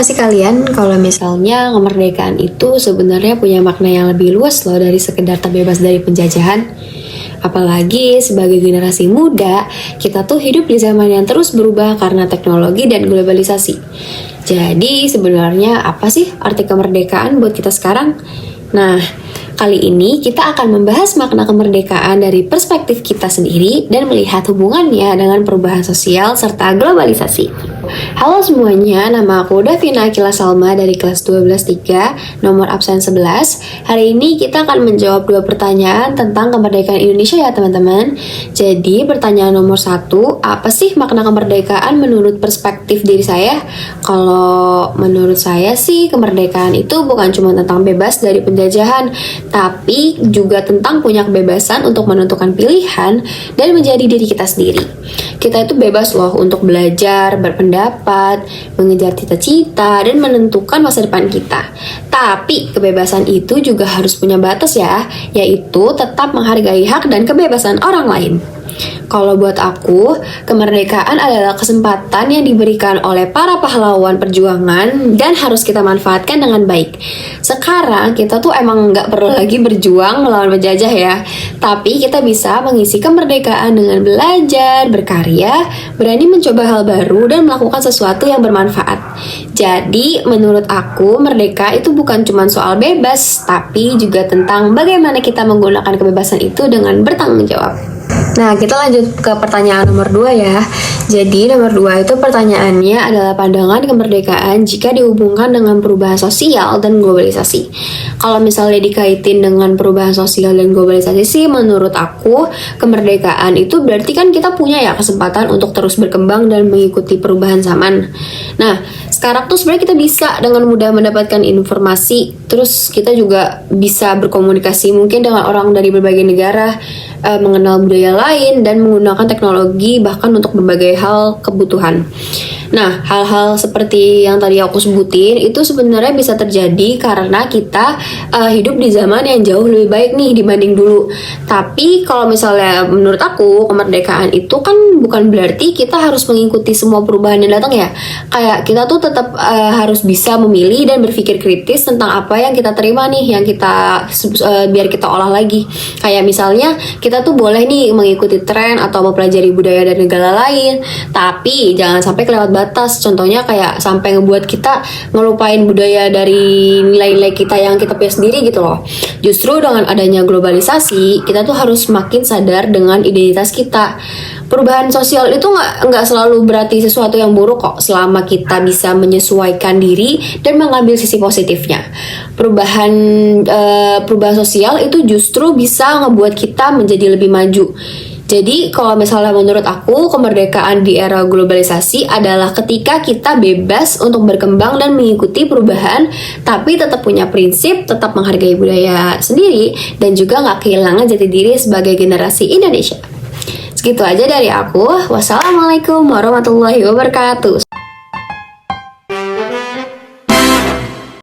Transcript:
nggak sih kalian kalau misalnya kemerdekaan itu sebenarnya punya makna yang lebih luas loh dari sekedar terbebas dari penjajahan? Apalagi sebagai generasi muda, kita tuh hidup di zaman yang terus berubah karena teknologi dan globalisasi. Jadi sebenarnya apa sih arti kemerdekaan buat kita sekarang? Nah, kali ini kita akan membahas makna kemerdekaan dari perspektif kita sendiri dan melihat hubungannya dengan perubahan sosial serta globalisasi. Halo semuanya, nama aku Davina Akila Salma dari kelas 12-3, nomor absen 11. Hari ini kita akan menjawab 2 pertanyaan tentang kemerdekaan Indonesia ya teman-teman. Jadi pertanyaan nomor 1, apa sih makna kemerdekaan menurut perspektif diri saya? Kalau menurut saya sih kemerdekaan itu bukan cuma tentang bebas dari penjajahan, tapi juga tentang punya kebebasan untuk menentukan pilihan dan menjadi diri kita sendiri. Kita itu bebas loh untuk belajar, berpendapat, mengejar cita-cita, dan menentukan masa depan kita. Tapi kebebasan itu juga harus punya batas ya, yaitu tetap menghargai hak dan kebebasan orang lain. Kalau buat aku, kemerdekaan adalah kesempatan yang diberikan oleh para pahlawan perjuangan dan harus kita manfaatkan dengan baik. Sekarang kita tuh emang nggak perlu lagi berjuang melawan penjajah ya, tapi kita bisa mengisi kemerdekaan dengan belajar, berkarya, berani mencoba hal baru dan melakukan sesuatu yang bermanfaat. Jadi menurut aku merdeka itu bukan cuma soal bebas, tapi juga tentang bagaimana kita menggunakan kebebasan itu dengan bertanggung jawab. Nah, kita lanjut ke pertanyaan nomor 2 ya. Jadi, nomor 2 itu pertanyaannya adalah pandangan kemerdekaan jika dihubungkan dengan perubahan sosial dan globalisasi. Kalau misalnya dikaitin dengan perubahan sosial dan globalisasi sih, menurut aku, kemerdekaan itu berarti kan kita punya ya kesempatan untuk terus berkembang dan mengikuti perubahan zaman. Nah, sekarang tuh sebenarnya kita bisa dengan mudah mendapatkan informasi, terus kita juga bisa berkomunikasi mungkin dengan orang dari berbagai negara, mengenal budaya lain, dan menggunakan teknologi bahkan untuk berbagai hal kebutuhan. Nah, hal-hal seperti yang tadi aku sebutin itu sebenarnya bisa terjadi karena kita hidup di zaman yang jauh lebih baik nih dibanding dulu. Tapi kalau misalnya menurut aku kemerdekaan itu kan bukan berarti kita harus mengikuti semua perubahan yang datang ya. Kayak kita tuh tetap harus bisa memilih dan berpikir kritis tentang apa yang kita terima nih, yang kita biar kita olah lagi. Kayak misalnya kita tuh boleh nih mengikuti tren atau mempelajari budaya dari negara lain, tapi jangan sampai kelewat batas. Contohnya kayak sampai ngebuat kita ngelupain budaya dari nilai-nilai kita yang kita punya sendiri gitu loh. Justru dengan adanya globalisasi, kita tuh harus makin sadar dengan identitas kita. Perubahan sosial itu nggak selalu berarti sesuatu yang buruk kok, selama kita bisa menyesuaikan diri dan mengambil sisi positifnya. Perubahan sosial itu justru bisa ngebuat kita menjadi lebih maju. Jadi kalau misalnya menurut aku kemerdekaan di era globalisasi adalah ketika kita bebas untuk berkembang dan mengikuti perubahan, tapi tetap punya prinsip, tetap menghargai budaya sendiri, dan juga nggak kehilangan jati diri sebagai generasi Indonesia. Segitu aja dari aku. Wassalamualaikum warahmatullahi wabarakatuh.